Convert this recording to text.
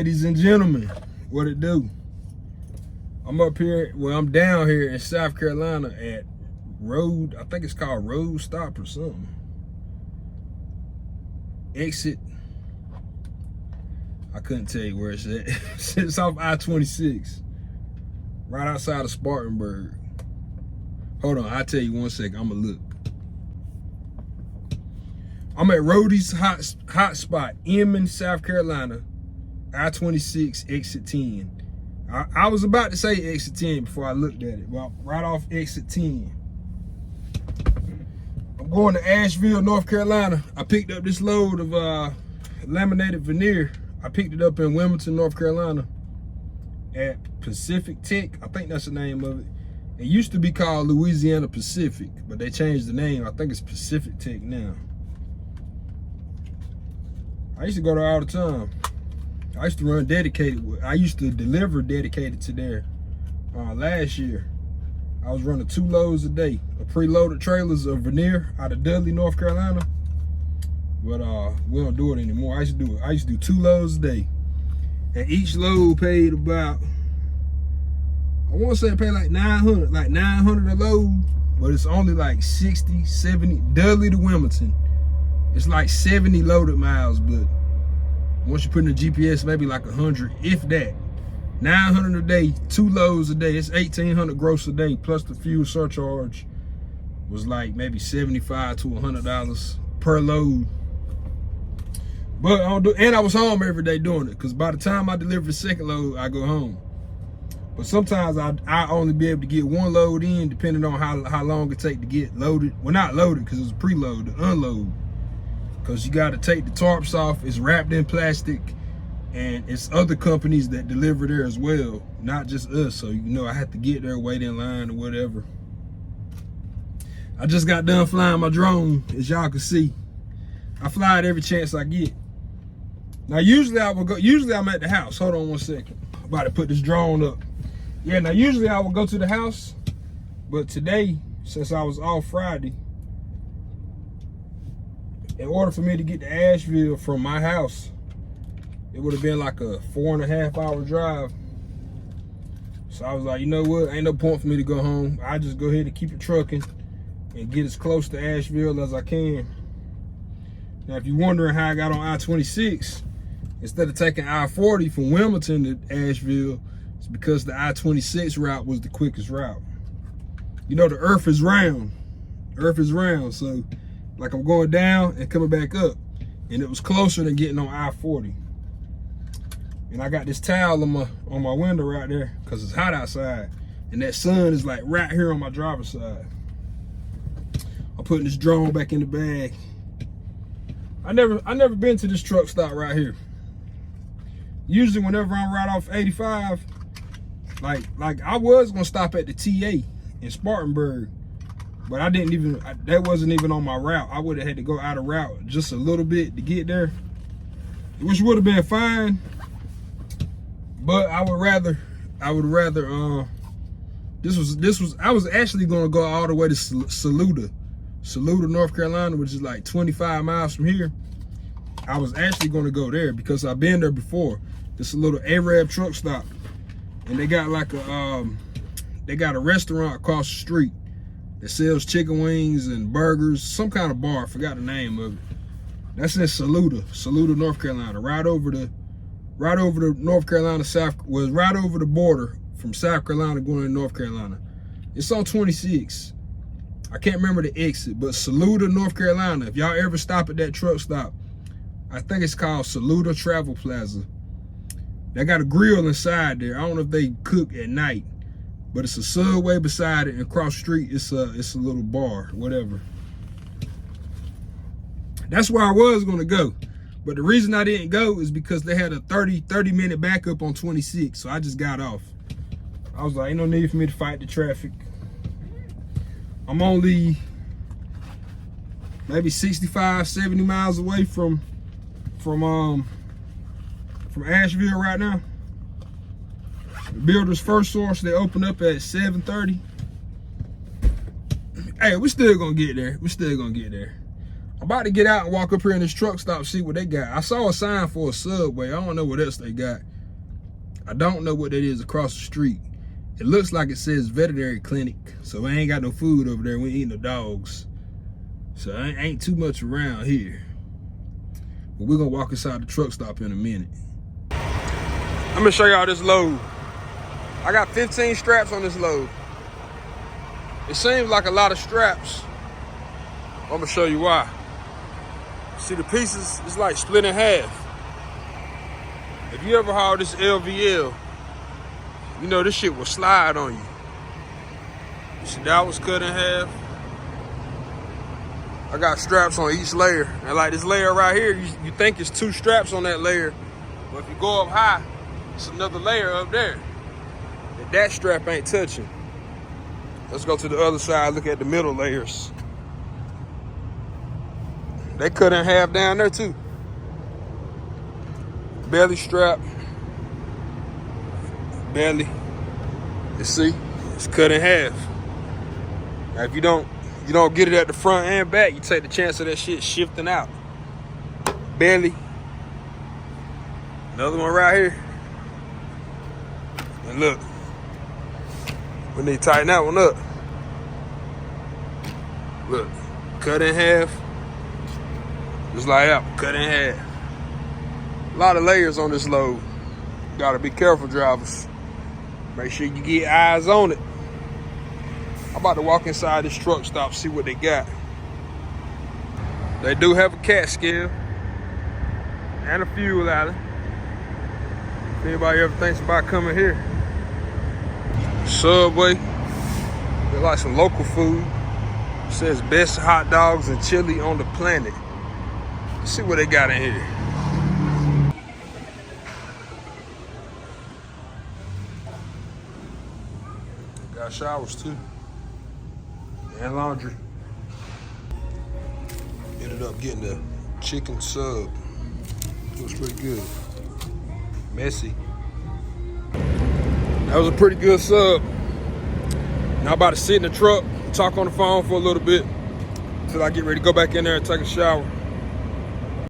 Ladies and gentlemen, what it do? I'm up here, well, I'm down here in South Carolina at Road, I think it's called Road Stop or something. Exit, I couldn't tell you where it's at. It's off I-26, right outside of Spartanburg. Hold on, I'll tell you 1 second, I'm gonna look. I'm at Roady's hot spot, Inman, South Carolina, I-26, exit 10. I was about to say exit 10 before I looked at it. Well, right off exit 10. I'm going to Asheville, North Carolina. I picked up this load of laminated veneer. I picked it up in Wilmington, North Carolina at Pacific Tech. I think that's the name of it. It used to be called Louisiana Pacific, but they changed the name. I think it's Pacific Tech now. I used to go there all the time. I used to run dedicated. I used to deliver dedicated to there last year. I was running 2 loads a day of preloaded trailers of veneer out of Dudley, North Carolina. But we don't do it anymore. I used to do it. I used to do 2 loads a day. And each load paid about, I want to say it paid like 900 a load, but it's only like 60, 70, Dudley to Wilmington. It's like 70 loaded miles, but once you put in the GPS, maybe like 100, if that. 900 a day, 2 loads a day. It's 1,800 gross a day, plus the fuel surcharge was like maybe $75 to $100 per load. But I don't do, and I was home every day doing it, because by the time I deliver the second load, I go home. But sometimes I only be able to get 1 load in, depending on how long it take to get loaded. Well, not loaded, because it was preload, the unload. Because you got to take the tarps off. It's wrapped in plastic, and it's other companies that deliver there as well, not just us. So, you know, I have to get there, wait in line or whatever. I just got done flying my drone, as y'all can see. I fly it every chance I get. Now, usually I'm at the house. Hold on 1 second. I'm about to put this drone up. Yeah, now usually I would go to the house, but today, since I was off Friday, in order for me to get to Asheville from my house, it would have been like a 4.5 hour drive. So I was like, you know what? Ain't no point for me to go home. I just go ahead and keep it trucking and get as close to Asheville as I can. Now, if you're wondering how I got on I-26, instead of taking I-40 from Wilmington to Asheville, it's because the I-26 route was the quickest route. You know, the earth is round. Earth is round, so like I'm going down and coming back up, and it was closer than getting on I-40. And I got this towel on my window right there because it's hot outside, and that sun is like right here on my driver's side. I'm putting this drone back in the bag. I never been to this truck stop right here. Usually whenever I'm right off 85, like I was gonna stop at the TA in Spartanburg, but I didn't even, that wasn't even on my route. I would have had to go out of route just a little bit to get there, which would have been fine. But I would rather, I was actually gonna go all the way to Saluda, North Carolina, which is like 25 miles from here. I was actually gonna go there because I've been there before. It's a little Arab truck stop, and they got like a restaurant across the street that sells chicken wings and burgers, some kind of bar, I forgot the name of it. That's in Saluda, North Carolina, right over the North Carolina right over the border from South Carolina going to North Carolina. It's on 26. I can't remember the exit, but Saluda, North Carolina. If y'all ever stop at that truck stop, I think it's called Saluda Travel Plaza. They got a grill inside there. I don't know if they cook at night, but it's a Subway beside it, and across the street it's a little bar, whatever. That's where I was gonna go, but the reason I didn't go is because they had a 30 minute backup on 26, so I just got off. I was like, ain't no need for me to fight the traffic. I'm only maybe 65, 70 miles away from Asheville right now. The Builder's First Source, they open up at 7:30. Hey, we're still gonna get there. I'm about to get out and walk up here in this truck stop, see what they got. I saw a sign for a Subway. I don't know what else they got. I don't know what that is across the street. It looks like it says veterinary clinic, so I ain't got no food over there. We ain't eating the dogs. So I ain't too much around here. But we're gonna walk inside the truck stop in a minute. I'm gonna show y'all this load. I got 15 straps on this load. It seems like a lot of straps. I'm gonna show you why. See the pieces, it's like split in half. If you ever haul this LVL, you know this shit will slide on you. You see that was cut in half. I got straps on each layer. And like this layer right here, you think it's 2 straps on that layer. But if you go up high, it's another layer up there. And that strap ain't touching. Let's go to the other side, look at the middle layers. They cut in half down there too. Belly strap. Belly. You see, it's cut in half. Now if you don't get it at the front and back, you take the chance of that shit shifting out. Belly. Another one right here. And look, we need to tighten that one up. Look, cut in half. Just like that, cut in half. A lot of layers on this load. Gotta be careful, drivers. Make sure you get eyes on it. I'm about to walk inside this truck stop, see what they got. They do have a cat scale and a fuel island. If anybody ever thinks about coming here. Subway. They like some local food. It says best hot dogs and chili on the planet. Let's see what they got in here. Got showers too. And laundry. Ended up getting the chicken sub. Looks pretty good. Messy. That was a pretty good sub. Now I'm about to sit in the truck, talk on the phone for a little bit until I get ready to go back in there and take a shower.